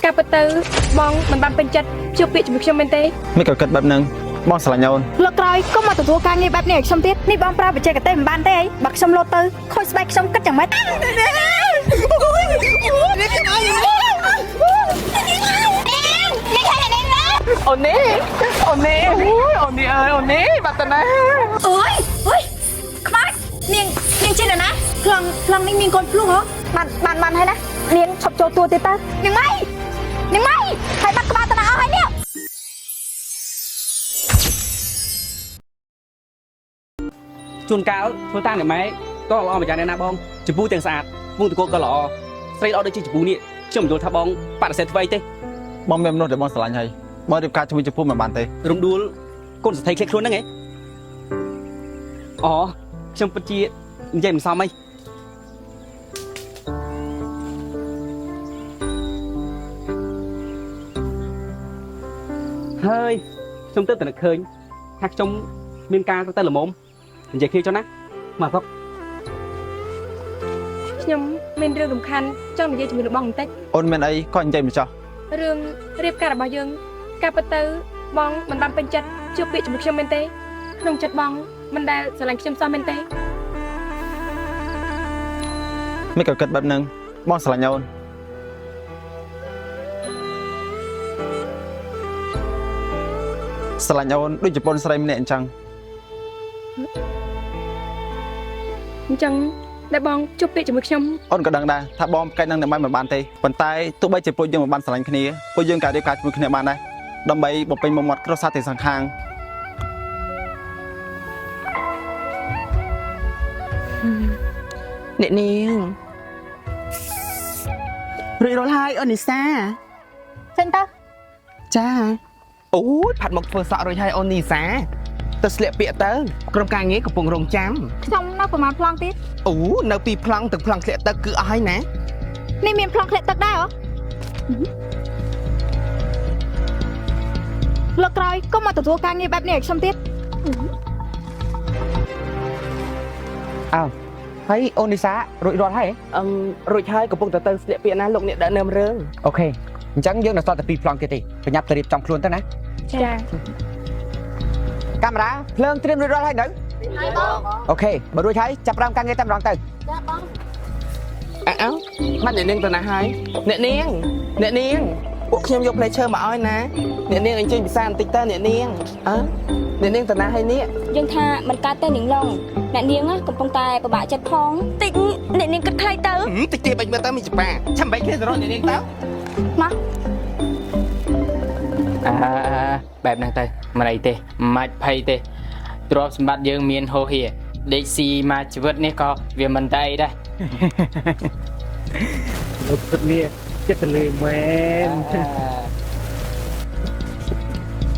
ការពិតទៅបងមិនបានពេញចិត្តជួបពាក្យជាមួយខ្ញុំមែនទេមិនក៏គិតបែបហ្នឹងបងស្រឡាញ់អូនលើកក្រោយក៏មកទទួលការងារបែបនេះឲ្យខ្ញុំទៀតនេះបងប្រើបច្ចេកទេសមិនបានទេអីបើខ្ញុំលោតទៅខូចស្បែកខ្ញុំគិតយ៉ាងម៉េចអូននេះអូននេះអូននេះអើយអូននេះបាត់ទៅណាអូយខ្មាច់នាងចេញទៅណាប្លង់នេះមានកូនភ្លោះហ៎បានហើយណានាងឈប់ចូលតួទៀតទៅនាងម៉ៃហើយបាត់ក្បាលទៅណាអស់ហើយនេះជួនកាលធ្វើតាមអ្នកម៉ែក៏ល្អម្យ៉ាងដែរណាបងចម្ពូទាំងស្អាតពងតកក៏ល្អស្រីល្អដូចជាចម្ពូនេះខ្ញុំមិនយល់ថាបងបដិសេធធ្វើអីទេបងមានមនុស្សដែលបងស្រឡាញ់ហើយបងរៀបការជាមួយចំពោះមិនបានទេរំដួលកូនសទ្ធីឃ្លៀតខ្លួនហ្នឹងឯងអូខ្ញុំពិតជានិយាយមិនសមអីហើយខ្ញុំទៅតែនឹកឃើញថាខ្ញុំមានការទៅល្មមនិយាយគ្នាចុះណាមកផឹកខ្ញុំមានរឿងសំខាន់ចង់និយាយជាមួយលោកបងបន្តិចអូនមានអីក៏និយាយមកចោះរឿងរៀបការរបស់យើងការពិតទៅបងមិនបានពេញចិត្តជួបពាក្យជាមួយខ្ញុំមែនទេក្នុងចិត្តបងមិនដែលស្រឡាញ់ខ្ញុំសោះមែនទេមិនក៏គិតបែបហ្នឹងបងស្រឡាញ់អូនស្រឡាញ់អូនដូចជាប៉ុនស្រីម្នាក់អញ្ចឹងដែលបងជួបពាក្យជាមួយខ្ញុំអូនក៏ដឹងដែរថាបងប្រកែកនឹងអ្នកមិនបានទេប៉ុន្តែទោះបីជាពួកយើងមិនបានស្រឡាញ់គ្នាពួកយើងក៏រៀបការជាមួយគ្នាបានដែរដើម្បីបំពេញមុខមាត់គ្រួសារទាំងសងខាងអ្នកនាងរួចរាល់ហើយអូននីសាចេញទៅចាអូយផាត់មកធ្វើសក់រួចហើយអូននីសាទៅស្លៀកពាក់ទៅក្រុមការងារកំពុងរងចាំខ្ញុំនៅប្រហែលប្លង់ទៀតអូនៅពីប្លង់ទឹកប្លង់ធ្លាក់ទឹកគឺអស់ហើយណានេះមានប្លង់ធ្លាក់ទឹកដែរហ៎លើកក្រោយក៏មកទទួលការងារបែបនេះឲ្យខ្ញុំទៀតអើហើយអូននីសារួចរាល់ហើយរួចហើយកំពុងទៅស្លៀកពាក់ណាលោកអ្នកដឹកនាំរឿងអូខេអញ្ចឹងយើងនៅសល់តែ2ប្លង់ទៀតទេប្រញាប់ទៅរៀបចំខ្លួនទៅណាចាកាមេរ៉ាភ្លើងត្រៀមរួចរាល់ហើយនៅហើយបងអូខេបើរួចហើយចាប់ផ្ដើមការងារតែម្ដងទៅចាបងអើបាត់អ្នកនាងទៅណាហើយអ្នកនាងពួកខ្ញុំយកផ្លែឈើមកឲ្យណាអ្នកនាងអញ្ជើញពិសាបន្តិចទៅអ្នកនាងអ្នកនាងទៅណាហើយនេះយើងថាមិនកើតទេនាងឡងអ្នកនាងកំពុងតែពិបាកចិត្តផងតិចអ្នកនាងគិតខ្លាចទៅតិចទៀតបាច់មើលទៅមានច្បាចាំបាច់គ្នាទៅរកអ្នកនាងទៅមកបែបហ្នឹងទៅមិនអីទេមិនភ័យទេទ្រព្យសម្បត្តិយើងមានហូរហៀដេកស៊ីមកជីវិតនេះក៏វាមិនតែអីដែរលោកគិតនេះចិត្តលឺមែន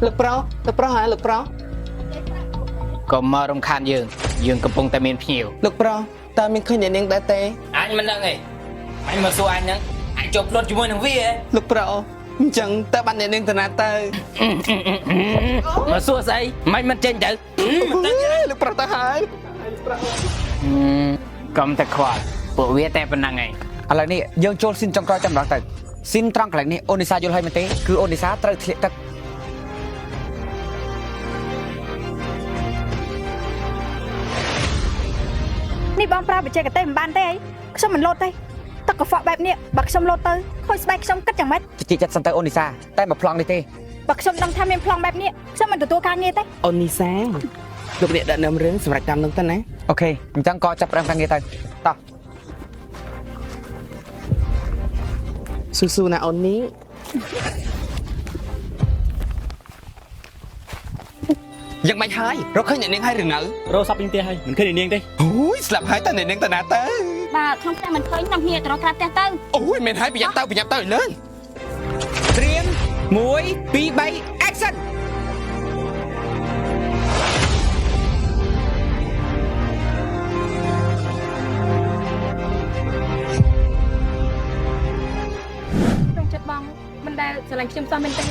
លោកប្រុសហើយលោកប្រុសក៏មករំខានយើងកំពុងតែមានភ្ញៀវលោកប្រុសតើមានឃើញអ្នកនាងដែរទេអញមិនដឹងទេអញមកសួរអញហ្នឹងអញជាប់ផ្លត់ជាមួយនឹងវាលោកប្រុសអញ្ចឹងតើបាត់អ្នកនាងទៅណាទៅមកសួរស្អីមិនចេញទៅលោកប្រុសទៅហើយកុំតែខ្វល់ពួកវាតែប៉ុណ្ណឹងឯងឥឡូវនេះយើងចូលស៊ីនចុងក្រោយតែម្ដងទៅស៊ីនត្រង់កន្លែងនេះអូននីសាយល់ហើយមែនទេគឺអូននីសាត្រូវធ្លាក់ទឹកនេះបងប្រើបច្ចេកទេសមិនបានទេអីខ្ញុំមិនលោតទេទឹកកខ្វក់បែបនេះបើខ្ញុំលោតទៅខូចស្បែកខ្ញុំគិតយ៉ាងម៉េចជិះចិត្តសិនទៅអូននីសាតែមកប្លង់នេះទេបើខ្ញុំដឹងថាមានប្លង់បែបនេះខ្ញុំមិនទទួលការងារទេអូននីសាលោកអ្នកដឹកនាំរឿងសម្រាប់តាមនោះទៅណាអូខេអញ្ចឹងក៏ចាប់ផ្ដើមការងារទៅតោះស៊ូណាអូននេះយ៉ាងម៉េចហើយរកឃើញអ្នកនាងហើយឬនៅរកសាប់ពេញផ្ទះហើយមិនឃើញអ្នកនាងទេអូយស្លាប់ហើយតើអ្នកនាងទៅណាទៅបាទក្នុងផ្ទះមិនឃើញតាមគ្នាទៅរកក្រៅផ្ទះទៅអូយមែនហើយប្រញាប់ទៅឲ្យលឿនត្រៀម1 2 3 action ក្នុងចិត្តបងមិនដែលស្រឡាញ់ខ្ញុំសោះមែនទេ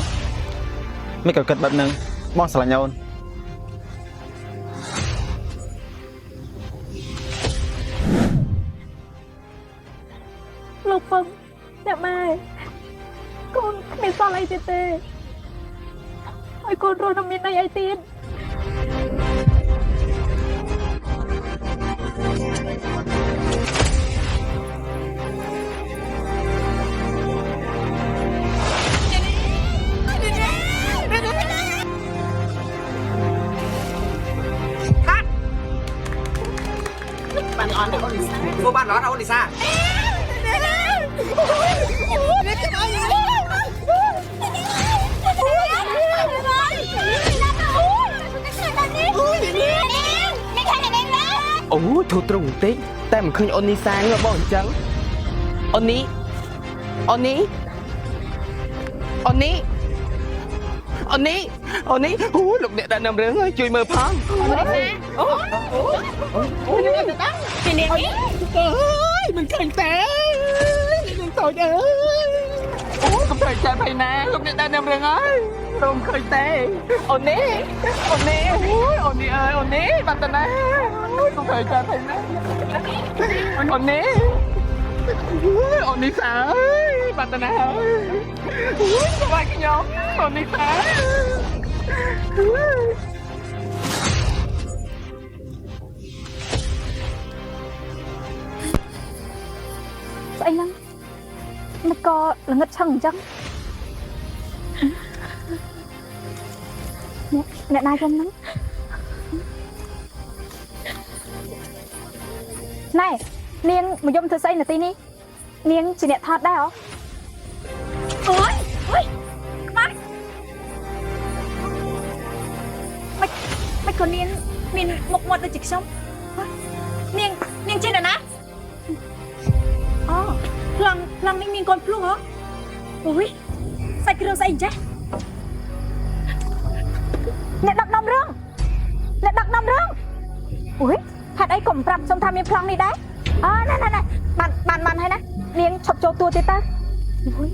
មិនក៏គិតបែបហ្នឹងបងស្រឡាញ់អូនលោកពឹងអ្នកម៉ែកុំ ូនគ្មានសល់អីទៀតទេហើយកូនរស់នៅមានអីទៀត bạn on được con Lisa cô bạn đó đâu Lisa ủa thôi trùng tí ta mình khơi on Lisa ngờ bọn trắng Oni Oni Oni Oni Oni lục địa đã nằm rớn ơi chui mơ phong ơi mình khơi té đừng tội ơi không thời chạy phải nè lục địa đã nằm rớn ơi không khơi té Oni Oni Oni ơi Oni bạn ta nè không thời chạy phải nè Oni Oni xa ơi bạn ta nè có vai cái nhóm Oni xa anh lắm nó co là ngất chăng chăng nè nai không lắm này niên mà dùng thơ xây là tí ní niên chỉ nè thọt đây hả ôi ôi mày mày còn niên một là chịch xong niên trên là nát lần này mình còn plug hả ôi sai cái rương sai chứ nè đặt nằm rương ui hạt ấy còn prap xong tham miên plong này đấy này bàn hay nè miếng chọc cho tua tê ta ui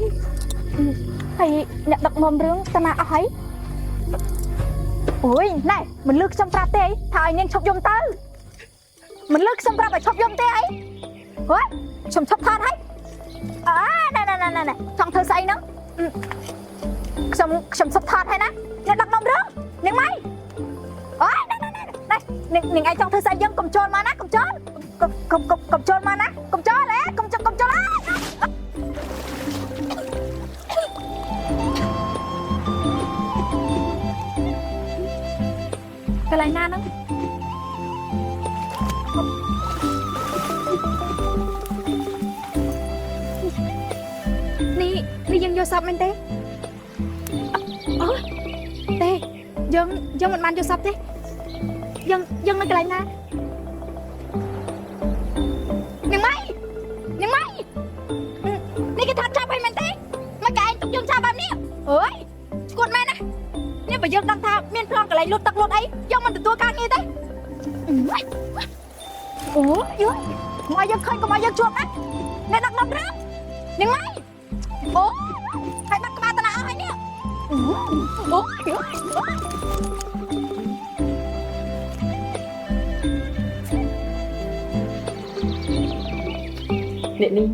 thầy nè đặt nằm rương ta nào ấy ui này mình lướt xong prap tê ấy thầy nên chọc dùng tơ mình lướt xong prap phải chọc dùng tê ấy ui chọc than ấy này trong thơ say nó chọc than hay nè nè đặt nằm rương nè mày ôi này nè ai trong thơ say dân cầm trôn mà nè cầm trôn mà nè cầm trôn lẽ cầm trôn cái này na nó đi dân vô sập mình té té dân mình mang vô sập té dân nó cái này na nhưng mày đi cái thằng cha bay mình té mà cái tục dân cha bay nè ơi con mẹ nè nhưng mà dân đang tha miên plong cái này lột tắc lột ấy dân mình từ tua ca nghe té ủa dưới ngoài dân khơi còn ngoài dân chuột á nè đặt nằm rớt nhưng mày ủa phải bắt cái ba ta nào hay nè ủa nè đi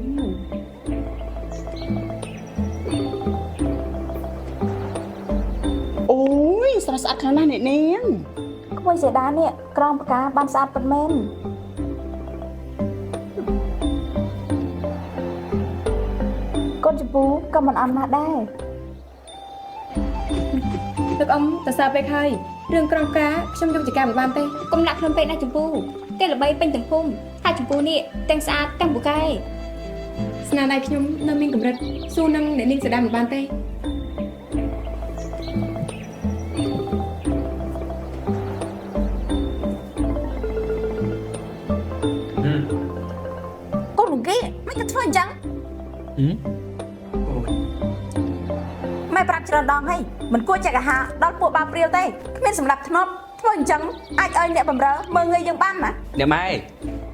ôi sao sạch khá là nè nè không ai sẽ đá nè con cá ban sạch bật men con chụp bú con mình ăn mà đây được ông ta sao vậy khai đường con cá trong chỉ cả một bàn tay công nặng hơn vậy na chụp bú cái là bay bên từng phun hai chụp bú nè tăng xa tăng bù cay sna này nhung năm mình cũng rất su năm để ninh sẽ đam một bàn tay con đừng ghê mấy cái thôi chẳng mày bạc cho đòn hay mình cua chạy cả hà đón bộ ba priêu tê mình sầm lập thọp thôi chẳng ai ơi nè bầm rỡ mơ người dân ban mà nè mai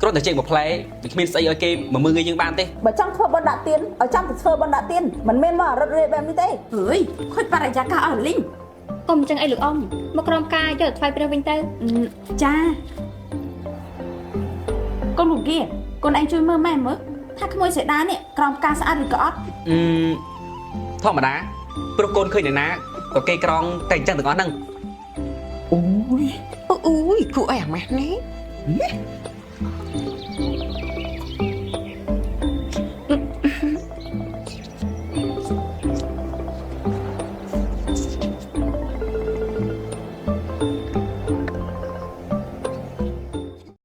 có thể chơi một play mình xây ở game mà mưa người dân ban tê ở trong thơ bon đạ tiên ở trong thơ bon đạ tiên mình men mà rất rê bèm đi tê ơi khôi bà ra cả ở linh công chẳng ai được ông một con ca cho phai bên bên tê cha con một kia con anh chui mơ mẹ mới thắc môi sẽ đá nè con ca sẽ ăn được cọt ធម្មតាព្រោះកូនឃើញអ្នកណាក៏គេក្រងតែអញ្ចឹងទាំងអស់ហ្នឹង Ui, ui, cụ ẻm mẹ nè.